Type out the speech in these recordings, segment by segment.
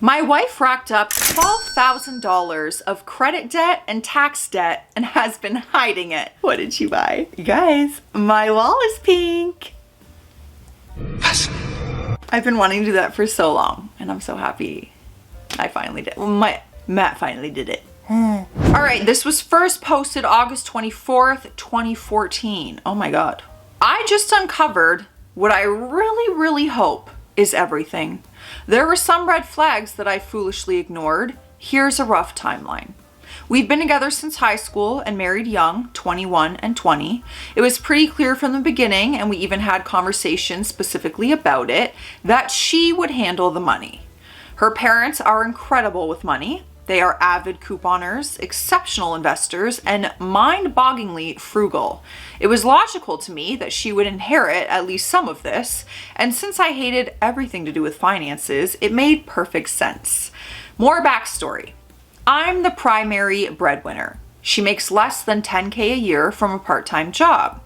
My wife racked up $12,000 of credit debt and tax debt and has been hiding it. What did she buy? You guys, my wall is pink. I've been wanting to do that for so long, and I'm so happy I finally did. Well, Matt finally did it. All right, this was first posted August 24th, 2014. Oh my God. I just uncovered what I really hope is everything. There were some red flags that I foolishly ignored. Here's a rough timeline. We've been together since high school and married young, 21 and 20. It was pretty clear from the beginning, and we even had conversations specifically about it, that she would handle the money. Her parents are incredible with money. They are avid couponers, exceptional investors, and mind-bogglingly frugal. It was logical to me that she would inherit at least some of this, and since I hated everything to do with finances, it made perfect sense. More backstory. I'm the primary breadwinner. She makes less than $10K a year from a part-time job.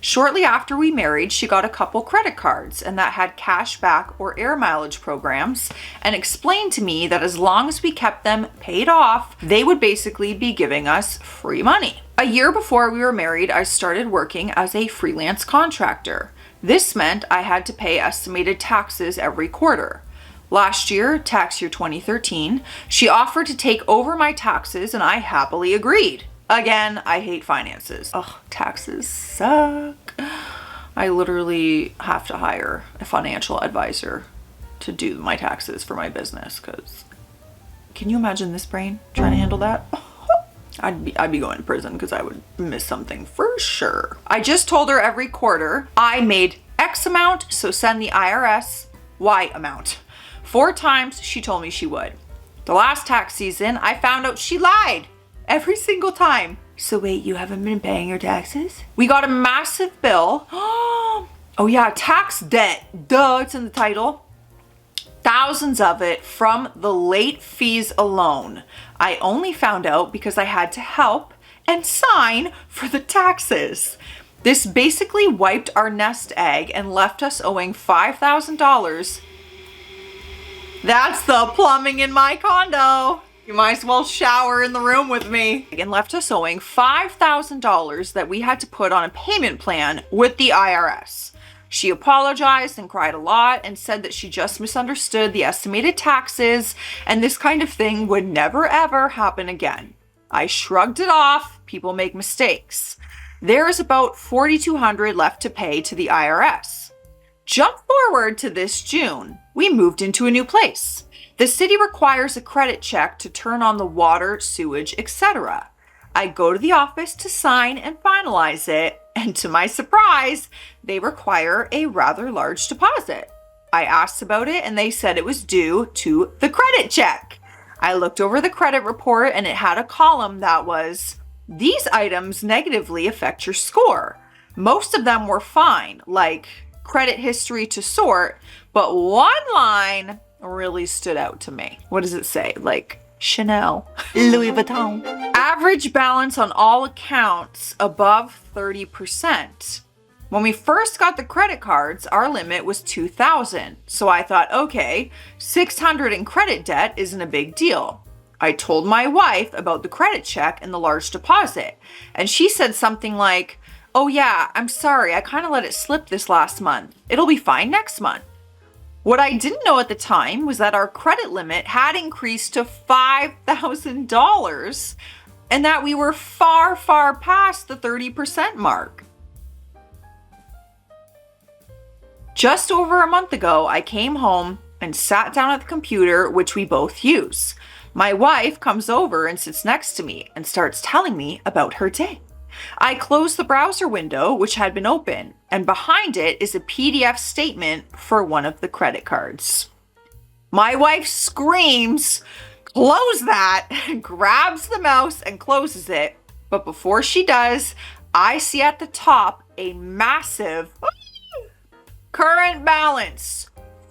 Shortly after we married, she got a couple credit cards and that had cash back or air mileage programs, and explained to me that as long as we kept them paid off, they would basically be giving us free money. A year before we were married, I started working as a freelance contractor. This meant I had to pay estimated taxes every quarter. Last year, tax year 2013, she offered to take over my taxes and I happily agreed. Again, I hate finances. Ugh, taxes suck. I literally have to hire a financial advisor to do my taxes for my business, because can you imagine this brain trying to handle that? I'd be going to prison because I would miss something for sure. I just told her every quarter I made X amount, so send the IRS Y amount. 4 times she told me she would. The last tax season, I found out she lied. Every single time. So wait, you haven't been paying your taxes? We got a massive bill. Oh yeah, tax debt. Duh, it's in the title. Thousands of it from the late fees alone. I only found out because I had to help and sign for the taxes. This basically wiped our nest egg and left us owing $5,000. That's the plumbing in my condo. You might as well shower in the room with me. And left us owing $5,000 that we had to put on a payment plan with the IRS. She apologized and cried a lot and said that she just misunderstood the estimated taxes and this kind of thing would never ever happen again. I shrugged it off. People make mistakes. There is about $4,200 left to pay to the IRS. Jump forward to this June. We moved into a new place. The city requires a credit check to turn on the water, sewage, etc. I go to the office to sign and finalize it, and to my surprise, they require a rather large deposit. I asked about it and they said it was due to the credit check. I looked over the credit report and it had a column that was, "These items negatively affect your score." Most of them were fine, like credit history to sort, but one line really stood out to me. What does it say? Like Chanel, Louis Vuitton. Average balance on all accounts above 30%. When we first got the credit cards, our limit was $2,000. So I thought, okay, $600 in credit debt isn't a big deal. I told my wife about the credit check and the large deposit, and she said something like, "Oh yeah, I'm sorry, I kind of let it slip this last month. It'll be fine next month." What I didn't know at the time was that our credit limit had increased to $5,000 and that we were far past the 30% mark. Just over a month ago, I came home and sat down at the computer, which we both use. My wife comes over and sits next to me and starts telling me about her day. I closed the browser window, which had been open, and behind it is a PDF statement for one of the credit cards. My wife screams, "Close that," and grabs the mouse and closes it. But before she does, I see at the top a massive current balance,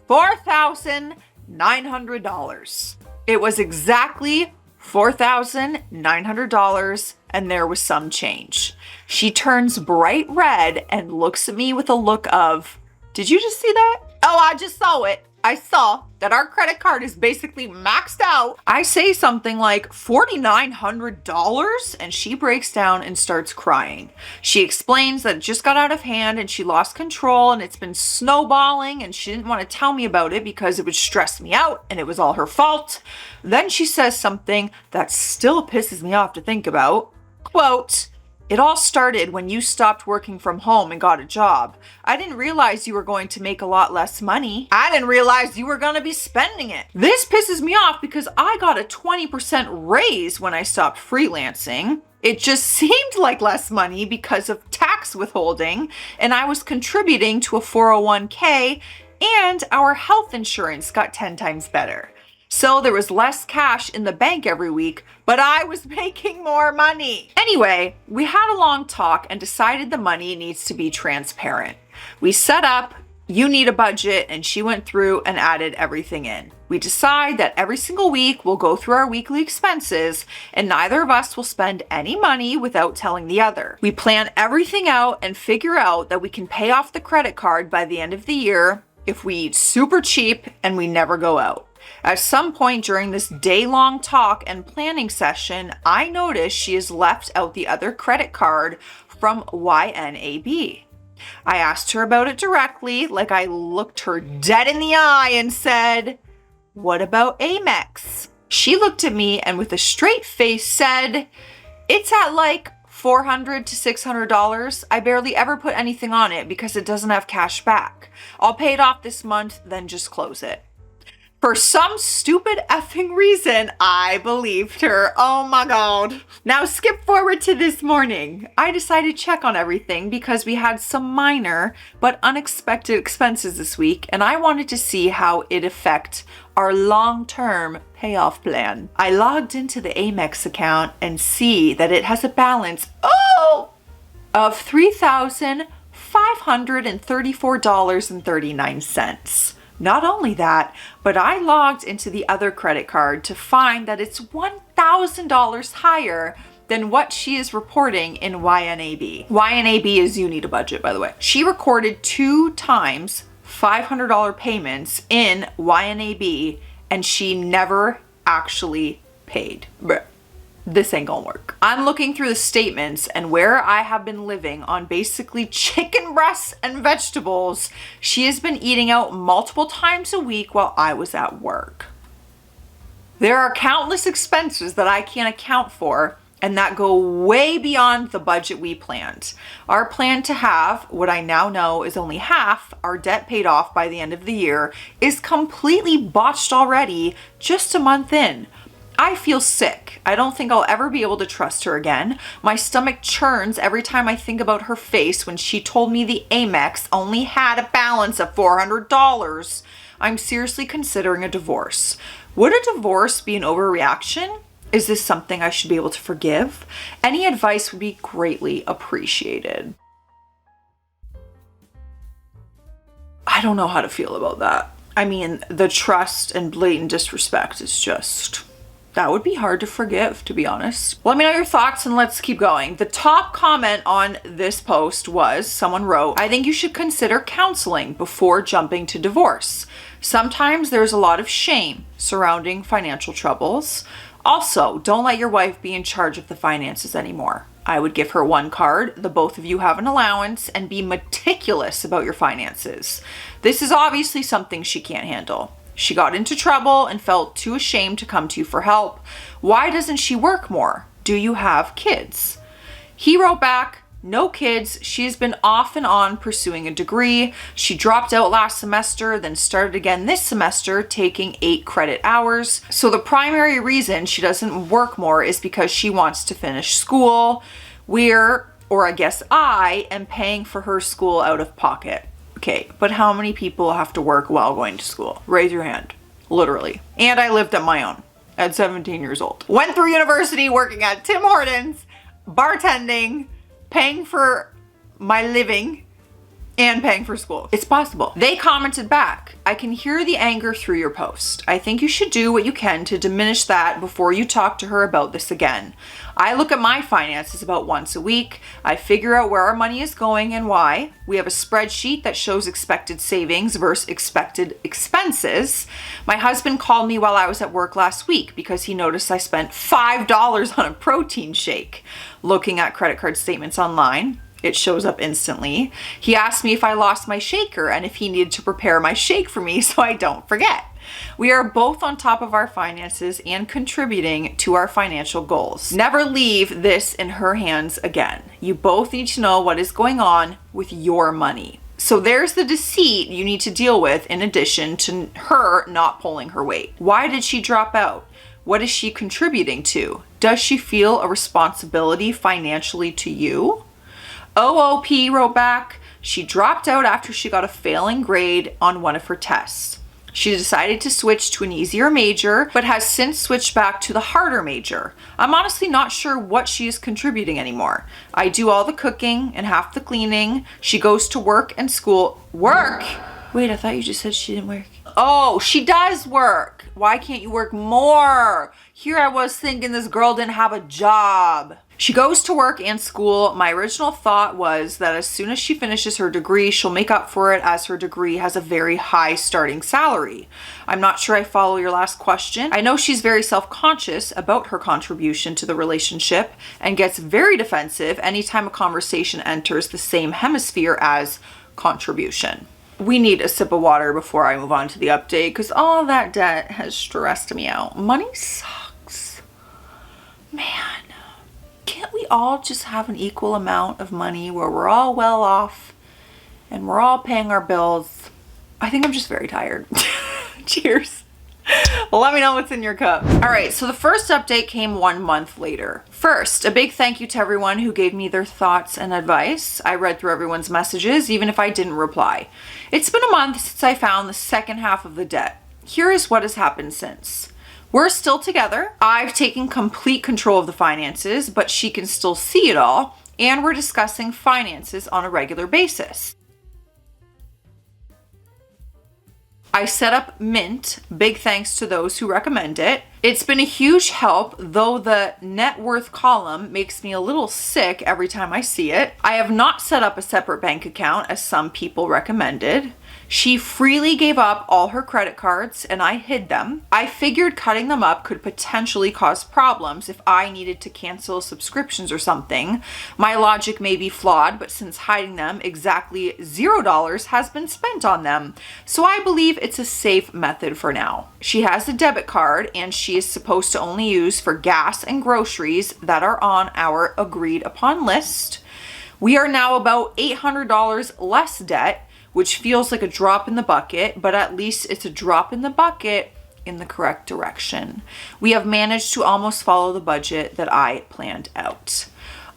$4,900. It was exactly $4,900, and there was some change. She turns bright red and looks at me with a look of, "Did you just see that?" "Oh, I just saw it." I saw that our credit card is basically maxed out. I say something like $4,900 and she breaks down and starts crying. She explains that it just got out of hand and she lost control and it's been snowballing and she didn't want to tell me about it because it would stress me out and it was all her fault. Then she says something that still pisses me off to think about. Quote, "It all started when you stopped working from home and got a job. I didn't realize you were going to make a lot less money. I didn't realize you were going to be spending it." This pisses me off because I got a 20% raise when I stopped freelancing. It just seemed like less money because of tax withholding, and I was contributing to a 401k, and our health insurance got 10 times better. So there was less cash in the bank every week, but I was making more money. Anyway, we had a long talk and decided the money needs to be transparent. We set up, you need a budget, and she went through and added everything in. We decide that every single week we'll go through our weekly expenses and neither of us will spend any money without telling the other. We plan everything out and figure out that we can pay off the credit card by the end of the year if we eat super cheap and we never go out. At some point during this day-long talk and planning session, I noticed she has left out the other credit card from YNAB. I asked her about it directly, like I looked her dead in the eye and said, "What about Amex?" She looked at me and with a straight face said, "It's at like $400 to $600. I barely ever put anything on it because it doesn't have cash back. I'll pay it off this month, then just close it." For some stupid effing reason, I believed her. Oh my God. Now skip forward to this morning. I decided to check on everything because we had some minor but unexpected expenses this week and I wanted to see how it affect our long-term payoff plan. I logged into the Amex account and see that it has a balance of $3,534.39. Not only that, but I logged into the other credit card to find that it's $1,000 higher than what she is reporting in YNAB. YNAB is you need a budget, by the way. She recorded 2 times $500 payments in YNAB and she never actually paid. Bruh. This ain't gonna work. I'm looking through the statements and where I have been living on basically chicken breasts and vegetables, she has been eating out multiple times a week while I was at work. There are countless expenses that I can't account for and that go way beyond the budget we planned. Our plan to have what I now know is only half our debt paid off by the end of the year is completely botched already just a month in. I feel sick. I don't think I'll ever be able to trust her again. My stomach churns every time I think about her face when she told me the Amex only had a balance of $400. I'm seriously considering a divorce. Would a divorce be an overreaction? Is this something I should be able to forgive? Any advice would be greatly appreciated. I don't know how to feel about that. I mean, the trust and blatant disrespect is just... that would be hard to forgive, to be honest. Let me know your thoughts and let's keep going. The top comment on this post was, someone wrote, "I think you should consider counseling before jumping to divorce. Sometimes there's a lot of shame surrounding financial troubles. Also, don't let your wife be in charge of the finances anymore. I would give her one card, the both of you have an allowance, and be meticulous about your finances. This is obviously something she can't handle. She got into trouble and felt too ashamed to come to you for help. Why doesn't she work more? Do you have kids?" He wrote back, "No kids. She has been off and on pursuing a degree. She dropped out last semester, then started again this semester, taking 8 credit hours. So the primary reason she doesn't work more is because she wants to finish school. I am paying for her school out of pocket." Okay, but how many people have to work while going to school? Raise your hand. Literally. And I lived at my own at 17 years old. Went through university working at Tim Hortons, bartending, paying for my living and paying for school. It's possible. They commented back, I can hear the anger through your post. I think you should do what you can to diminish that before you talk to her about this again. I look at my finances about once a week. I figure out where our money is going and why. We have a spreadsheet that shows expected savings versus expected expenses. My husband called me while I was at work last week because he noticed I spent $5 on a protein shake. Looking at credit card statements online, it shows up instantly. He asked me if I lost my shaker and if he needed to prepare my shake for me so I don't forget. We are both on top of our finances and contributing to our financial goals. Never leave this in her hands again. You both need to know what is going on with your money. So there's the deceit you need to deal with in addition to her not pulling her weight. Why did she drop out? What is she contributing to? Does she feel a responsibility financially to you? OOP wrote back, she dropped out after she got a failing grade on one of her tests. She decided to switch to an easier major, but has since switched back to the harder major. I'm honestly not sure what she is contributing anymore. I do all the cooking and half the cleaning. She goes to work and school. Work? Wait, I thought you just said she didn't work. Oh, she does work. Why can't you work more? Here I was thinking this girl didn't have a job. She goes to work and school. My original thought was that as soon as she finishes her degree, she'll make up for it as her degree has a very high starting salary. I'm not sure I follow your last question. I know she's very self-conscious about her contribution to the relationship and gets very defensive anytime a conversation enters the same hemisphere as contribution. We need a sip of water before I move on to the update because all that debt has stressed me out. Money sucks. Man. Can't we all just have an equal amount of money where we're all well off and we're all paying our bills? I think I'm just very tired. Cheers. Well, let me know what's in your cup. All right, so the first update came 1 month later. First, a big thank you to everyone who gave me their thoughts and advice. I read through everyone's messages, even if I didn't reply. It's been a month since I found the second half of the debt. Here is what has happened since. We're still together. I've taken complete control of the finances, but she can still see it all, and we're discussing finances on a regular basis. I set up Mint, big thanks to those who recommend it. It's been a huge help, though the net worth column makes me a little sick every time I see it. I have not set up a separate bank account as some people recommended. She freely gave up all her credit cards and I hid them. I figured cutting them up could potentially cause problems if I needed to cancel subscriptions or something. My logic may be flawed, but since hiding them, exactly $0 has been spent on them. So I believe it's a safe method for now. She has a debit card and she is supposed to only use for gas and groceries that are on our agreed upon list. We are now about $800 less debt, which feels like a drop in the bucket, but at least it's a drop in the bucket in the correct direction. We have managed to almost follow the budget that I planned out.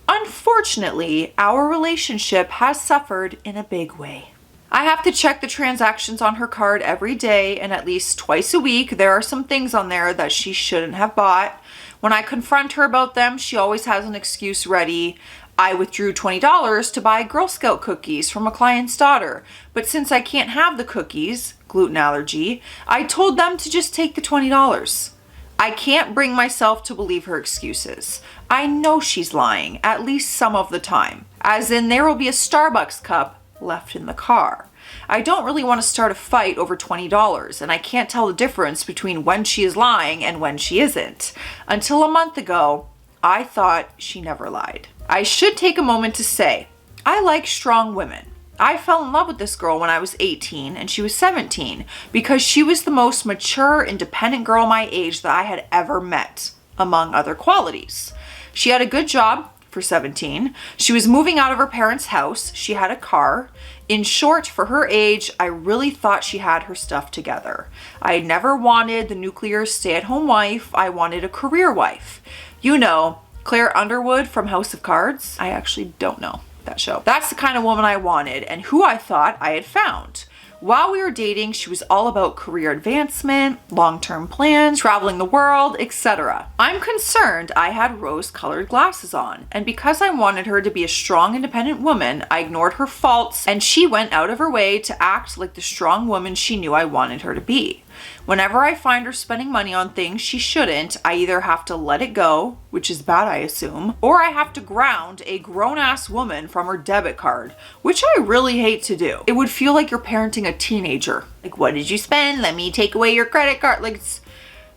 Unfortunately, our relationship has suffered in a big way. I have to check the transactions on her card every day, and at least twice a week, there are some things on there that she shouldn't have bought. When I confront her about them, she always has an excuse ready. I withdrew $20 to buy Girl Scout cookies from a client's daughter, but since I can't have the cookies, gluten allergy, I told them to just take the $20. I can't bring myself to believe her excuses. I know she's lying, at least some of the time, as in there will be a Starbucks cup left in the car. I don't really want to start a fight over $20, and I can't tell the difference between when she is lying and when she isn't. Until a month ago, I thought she never lied. I should take a moment to say, I like strong women. I fell in love with this girl when I was 18 and she was 17 because she was the most mature, independent girl my age that I had ever met, among other qualities. She had a good job for 17. She was moving out of her parents' house. She had a car. In short, for her age, I really thought she had her stuff together. I never wanted the nuclear stay-at-home wife. I wanted a career wife. You know, Claire Underwood from House of Cards. I actually don't know that show. That's the kind of woman I wanted and who I thought I had found. While we were dating, she was all about career advancement, long-term plans, traveling the world, etc. I'm concerned I had rose-colored glasses on, and because I wanted her to be a strong, independent woman, I ignored her faults, and she went out of her way to act like the strong woman she knew I wanted her to be. Whenever I find her spending money on things she shouldn't, I either have to let it go, which is bad I assume, or I have to ground a grown-ass woman from her debit card, which I really hate to do. It would feel like you're parenting a teenager. Like, what did you spend? Let me take away your credit card. Like,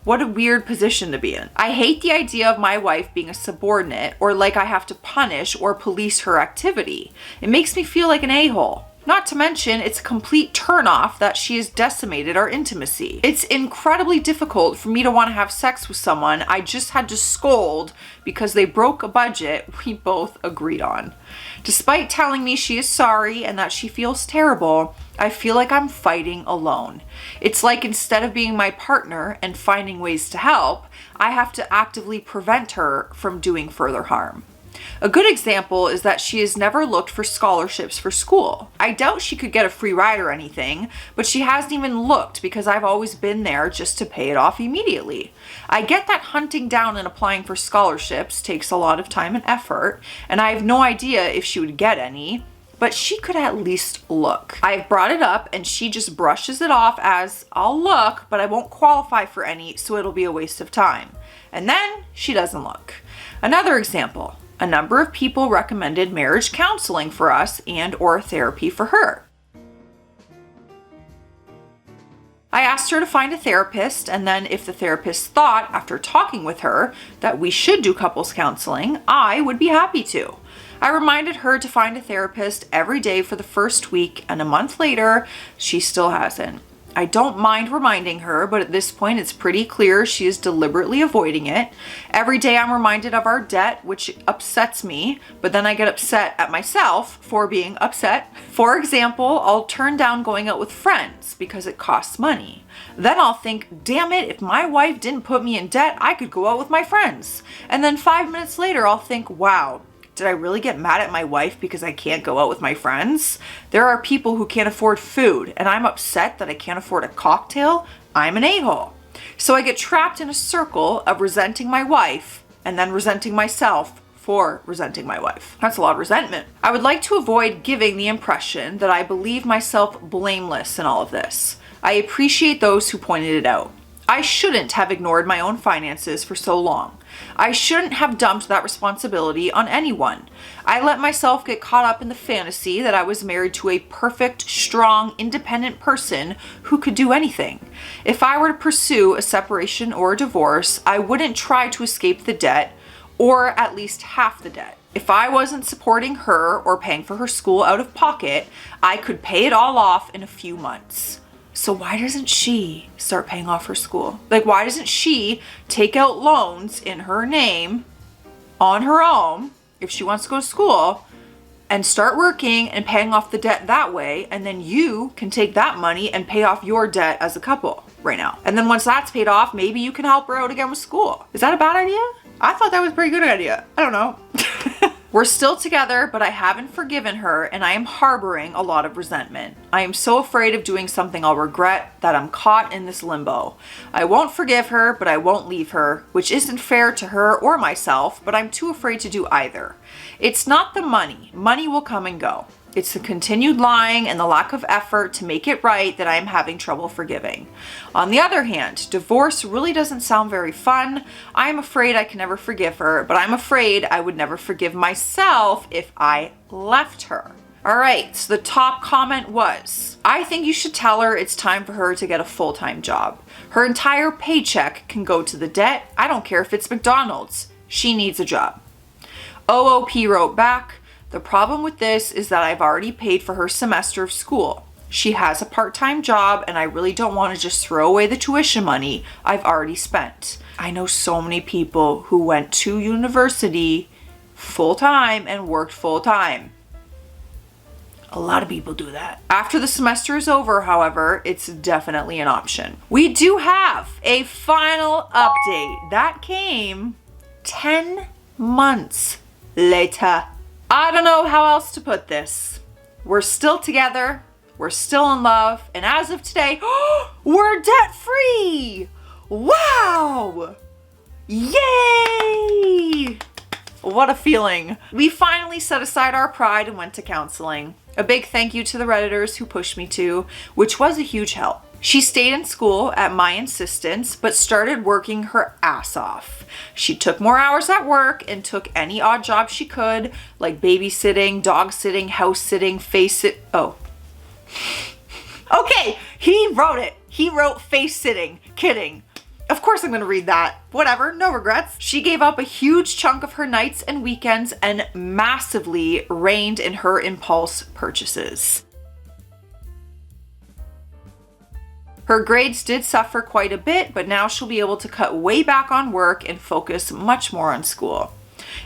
what a weird position to be in. I hate the idea of my wife being a subordinate or like I have to punish or police her activity. It makes me feel like an a-hole. Not to mention, it's a complete turnoff that she has decimated our intimacy. It's incredibly difficult for me to want to have sex with someone I just had to scold because they broke a budget we both agreed on. Despite telling me she is sorry and that she feels terrible, I feel like I'm fighting alone. It's like instead of being my partner and finding ways to help, I have to actively prevent her from doing further harm. A good example is that she has never looked for scholarships for school. I doubt she could get a free ride or anything, but she hasn't even looked because I've always been there just to pay it off immediately. I get that hunting down and applying for scholarships takes a lot of time and effort, and I have no idea if she would get any, but she could at least look. I've brought it up and she just brushes it off as, I'll look, but I won't qualify for any, so it'll be a waste of time. And then she doesn't look. Another example. A number of people recommended marriage counseling for us and/or therapy for her. I asked her to find a therapist, and then if the therapist thought, after talking with her, that we should do couples counseling, I would be happy to. I reminded her to find a therapist every day for the first week, and a month later, she still hasn't. I don't mind reminding her, but at this point it's pretty clear she is deliberately avoiding it. Every day I'm reminded of our debt, which upsets me, but then I get upset at myself for being upset. For example, I'll turn down going out with friends because it costs money. Then I'll think, damn it, if my wife didn't put me in debt, I could go out with my friends. And then 5 minutes later, I'll think, wow, did I really get mad at my wife because I can't go out with my friends? There are people who can't afford food, and I'm upset that I can't afford a cocktail. I'm an a-hole. So I get trapped in a circle of resenting my wife and then resenting myself for resenting my wife. That's a lot of resentment. I would like to avoid giving the impression that I believe myself blameless in all of this. I appreciate those who pointed it out. I shouldn't have ignored my own finances for so long. I shouldn't have dumped that responsibility on anyone. I let myself get caught up in the fantasy that I was married to a perfect, strong, independent person who could do anything. If I were to pursue a separation or a divorce, I wouldn't try to escape the debt, or at least half the debt. If I wasn't supporting her or paying for her school out of pocket, I could pay it all off in a few months. So why doesn't she start paying off her school? Like, why doesn't she take out loans in her name on her own if she wants to go to school and start working and paying off the debt that way? And then you can take that money and pay off your debt as a couple right now. And then once that's paid off, maybe you can help her out again with school. Is that a bad idea? I thought that was a pretty good idea. I don't know. We're still together, but I haven't forgiven her and I am harboring a lot of resentment. I am so afraid of doing something I'll regret that I'm caught in this limbo. I won't forgive her, but I won't leave her, which isn't fair to her or myself, but I'm too afraid to do either. It's not the money. Money will come and go. It's the continued lying and the lack of effort to make it right that I am having trouble forgiving. On the other hand, divorce really doesn't sound very fun. I am afraid I can never forgive her, but I'm afraid I would never forgive myself if I left her. All right, so the top comment was, I think you should tell her it's time for her to get a full-time job. Her entire paycheck can go to the debt. I don't care if it's McDonald's. She needs a job. OOP wrote back, the problem with this is that I've already paid for her semester of school. She has a part-time job and I really don't want to just throw away the tuition money I've already spent. I know so many people who went to university full-time and worked full-time. A lot of people do that. After the semester is over, however, it's definitely an option. We do have a final update that came 10 months later. I don't know how else to put this. We're still together. We're still in love. And as of today, we're debt free. Wow. Yay. What a feeling. We finally set aside our pride and went to counseling. A big thank you to the Redditors who pushed me to, which was a huge help. She stayed in school at my insistence, but started working her ass off. She took more hours at work and took any odd job she could, like babysitting, dog sitting, house sitting, Okay, he wrote it. He wrote face sitting. Kidding. Of course I'm gonna read that. Whatever, no regrets. She gave up a huge chunk of her nights and weekends and massively reined in her impulse purchases. Her grades did suffer quite a bit, but now she'll be able to cut way back on work and focus much more on school.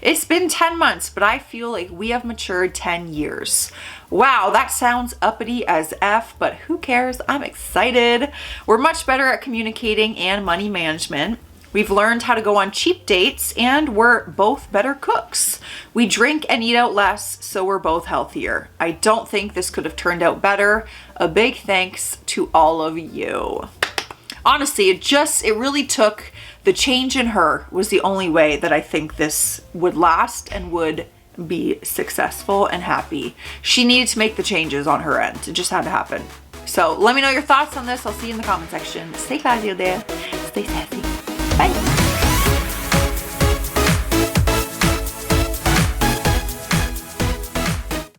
It's been 10 months, but I feel like we have matured 10 years. Wow, that sounds uppity as F, but who cares? I'm excited. We're much better at communicating and money management. We've learned how to go on cheap dates, and we're both better cooks. We drink and eat out less, so we're both healthier. I don't think this could have turned out better. A big thanks to all of you. Honestly, it really took the change in her was the only way that I think this would last and would be successful and happy. She needed to make the changes on her end. It just had to happen. So let me know your thoughts on this. I'll see you in the comment section. Stay classy out there. Stay sassy. Bye.